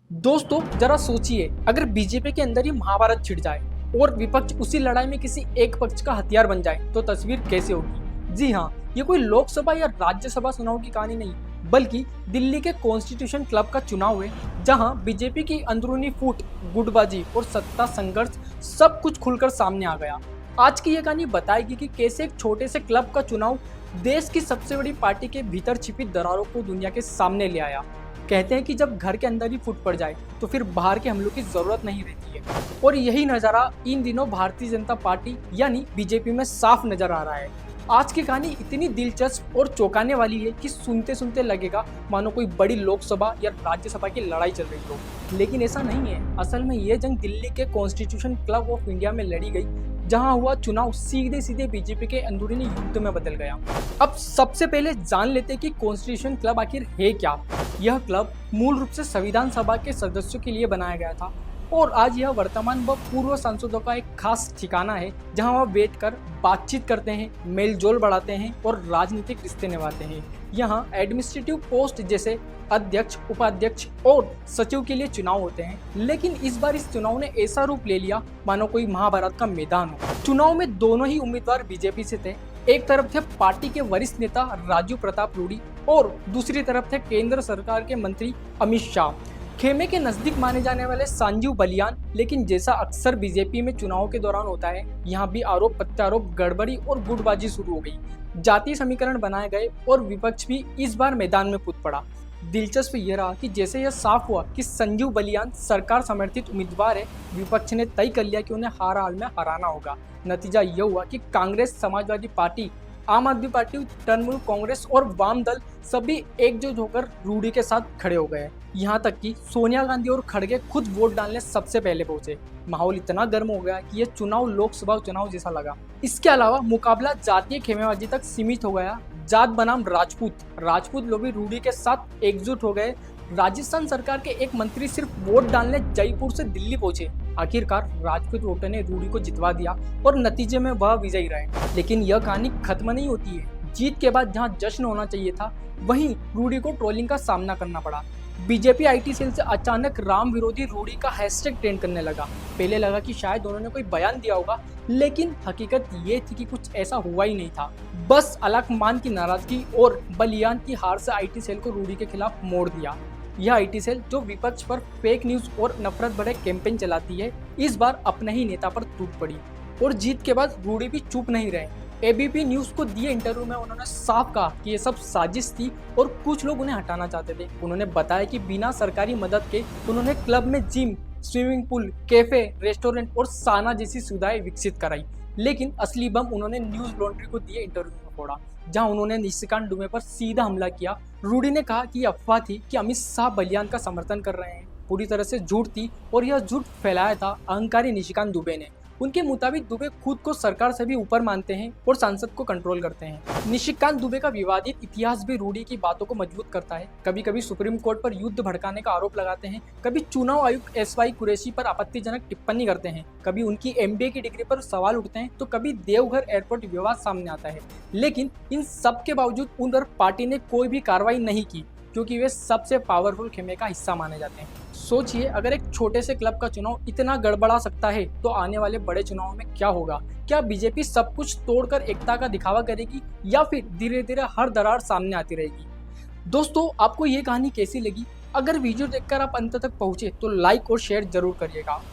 दोस्तों जरा सोचिए, अगर बीजेपी के अंदर ही महाभारत छिड़ जाए और विपक्ष उसी लड़ाई में किसी एक पक्ष का हथियार बन जाए तो तस्वीर कैसे होगी। जी हाँ, ये कोई लोकसभा या राज्यसभा चुनाव की कहानी नहीं, बल्कि दिल्ली के कॉन्स्टिट्यूशन क्लब का चुनाव है, जहां बीजेपी की अंदरूनी फूट, गुटबाजी और सत्ता संघर्ष सब कुछ खुलकर सामने आ गया। आज की ये कहानी बताएगी कि कैसे एक छोटे से क्लब का चुनाव देश की सबसे बड़ी पार्टी के भीतर छिपी दरारों को दुनिया के सामने ले आया। कहते हैं कि जब घर के अंदर ही फूट पड़ जाए तो फिर बाहर के हमलों की जरूरत नहीं रहती है, और यही नज़ारा इन दिनों भारतीय जनता पार्टी यानी बीजेपी में साफ नजर आ रहा है। आज की कहानी इतनी दिलचस्प और चौंकाने वाली है कि सुनते सुनते लगेगा मानो कोई बड़ी लोकसभा या राज्यसभा की लड़ाई चल रही हो, लेकिन ऐसा नहीं है। असल में ये जंग दिल्ली के कॉन्स्टिट्यूशन क्लब ऑफ इंडिया में लड़ी गई, जहां हुआ चुनाव सीधे सीधे बीजेपी के अंदरूनी युद्ध में बदल गया। अब सबसे पहले जान लेते हैं कि कॉन्स्टिट्यूशन क्लब आखिर है क्या। यह क्लब मूल रूप से संविधान सभा के सदस्यों के लिए बनाया गया था, और आज यह वर्तमान व पूर्व सांसदों का एक खास ठिकाना है, जहां वह बैठकर बातचीत करते हैं, मेलजोल बढ़ाते हैं और राजनीतिक रिश्ते निभाते हैं। यहाँ एडमिनिस्ट्रेटिव पोस्ट जैसे अध्यक्ष, उपाध्यक्ष और सचिव के लिए चुनाव होते हैं, लेकिन इस बार इस चुनाव ने ऐसा रूप ले लिया मानो कोई महाभारत का मैदान हो। चुनाव में दोनों ही उम्मीदवार बीजेपी से थे। एक तरफ थे पार्टी के वरिष्ठ नेता राजू प्रताप रूडी और दूसरी तरफ थे केंद्र सरकार के मंत्री अमित शाह। खेमे के नजदीक माने जाने वाले संजीव बलियान, लेकिन जैसा अक्सर बीजेपी में चुनाव के दौरान होता है, यहाँ भी आरोप प्रत्यारोप, गड़बड़ी और गुटबाजी शुरू हो गई। जातीय समीकरण बनाए गए और विपक्ष भी इस बार मैदान में कूद पड़ा। दिलचस्प यह रहा कि जैसे यह साफ हुआ कि संजीव बलियान सरकार समर्थित उम्मीदवार है, विपक्ष ने तय कर लिया कि उन्हें हर हाल में हराना होगा। नतीजा यह हुआ कि कांग्रेस, समाजवादी पार्टी, आम आदमी पार्टी, तृणमूल कांग्रेस और वाम दल सभी एकजुट होकर रूडी के साथ खड़े हो गए। यहाँ तक कि सोनिया गांधी और खड़गे खुद वोट डालने सबसे पहले पहुंचे। माहौल इतना गर्म हो गया कि यह चुनाव लोकसभा चुनाव जैसा लगा। इसके अलावा मुकाबला जातीय खेमेबाजी तक सीमित हो गया। जात बनाम राजपूत लोग भी रूडी के साथ एकजुट हो गए। राजस्थान सरकार के एक मंत्री सिर्फ वोट डालने जयपुर से दिल्ली पहुंचे। आखिरकार राजपूत वोटर ने रूडी को जितवा दिया और नतीजे में वह विजयी रहे। लेकिन यह कहानी खत्म नहीं होती है। जीत के बाद जहां जश्न होना चाहिए था, वहीं रूडी को ट्रोलिंग का सामना करना पड़ा। बीजेपी आईटी सेल से अचानक राम विरोधी रूडी का हैशटैग ट्रेंड करने लगा। पहले लगा कि शायद उन्होंने कोई बयान दिया होगा, लेकिन हकीकत ये थी कि कुछ ऐसा हुआ ही नहीं था। बस अलकमान की नाराजगी और बलियान की हार से आईटी सेल को रूडी के खिलाफ मोड़ दिया। यह आईटी सेल जो विपक्ष पर फेक न्यूज और नफरत भरे कैंपेन चलाती है, इस बार अपने ही नेता पर टूट पड़ी। और जीत के बाद रूडी भी चुप नहीं रहे। एबीपी न्यूज को दिए इंटरव्यू में उन्होंने साफ कहा कि ये सब साजिश थी और कुछ लोग उन्हें हटाना चाहते थे। उन्होंने बताया कि बिना सरकारी मदद के उन्होंने क्लब में gym, swimming pool, cafe, restaurant और साना जैसी सुविधाएं विकसित कराई, लेकिन असली बम उन्होंने न्यूज लॉन्ड्री को दिए इंटरव्यू में फोड़ा, जहां उन्होंने निशिकांत दुबे पर सीधा हमला किया। रूडी ने कहा कि यह अफवाह थी कि अमित शाह बलियान का समर्थन कर रहे हैं, पूरी तरह से झूठ थी और यह झूठ फैलाया था अहंकारी निशिकांत दुबे ने। उनके मुताबिक दुबे खुद को सरकार से भी ऊपर मानते हैं और सांसद को कंट्रोल करते हैं। निशिकांत दुबे का विवादित इतिहास भी रूडी की बातों को मजबूत करता है। कभी कभी सुप्रीम कोर्ट पर युद्ध भड़काने का आरोप लगाते हैं, कभी चुनाव आयुक्त एसवाई कुरैशी पर आपत्तिजनक टिप्पणी करते हैं, कभी उनकी एमबीए की डिग्री पर सवाल उठते हैं, तो कभी देवघर एयरपोर्ट विवाद सामने आता है। लेकिन इन सब के बावजूद उन पर पार्टी ने कोई भी कार्रवाई नहीं की, क्योंकि वे सबसे पावरफुल खेमे का हिस्सा माने जाते हैं। सोचिए, अगर एक छोटे से क्लब का चुनाव इतना गड़बड़ा सकता है, तो आने वाले बड़े चुनाव में क्या होगा। क्या बीजेपी सब कुछ तोड़कर एकता का दिखावा करेगी, या फिर धीरे धीरे हर दरार सामने आती रहेगी। दोस्तों, आपको ये कहानी कैसी लगी? अगर वीडियो देखकर आप अंत तक पहुंचे तो लाइक और शेयर जरूर करिएगा।